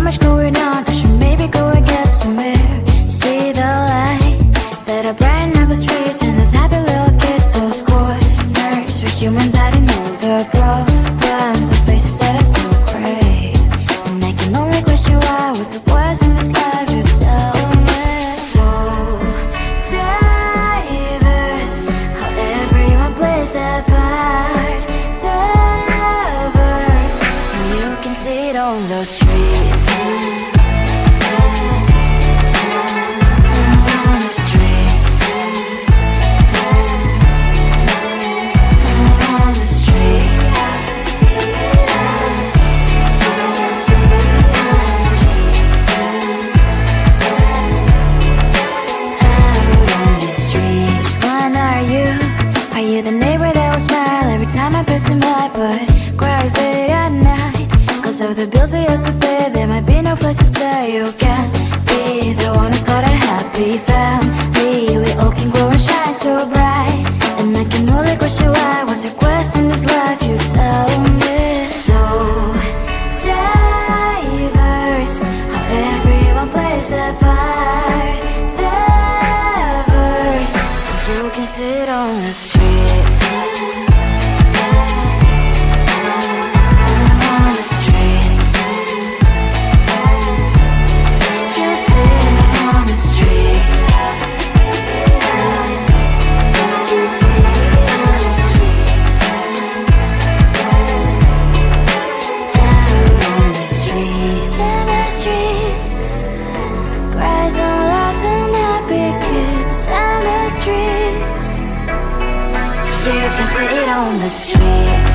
much going on, I should maybe go and get some air. See the lights that are brighten up the streets, and those happy little kids, those corners where humans hiding all the problems, the faces that are so gray. And I can only question why, what's the worst in this life, you tell me. So diverse, how everyone plays their part. The verse, and you can see it on the streets. On the streets. On the streets. Out on the streets. When are you? Are you the neighbor that will smile every time I pass him by, but cries late at night? Cause of the bills I used to pay, there might be no place to stay. You can't be the one who's got a happy family. We all can glow and shine so bright, and I can only question why, what's your quest in this life, you tell me. So diverse, how everyone plays their part. The verse, you can sit on the streets. On the streets. You sit on the streets. Out on the streets. In the streets. Cries and laughing happy kids. Down the streets. You can sit on the street.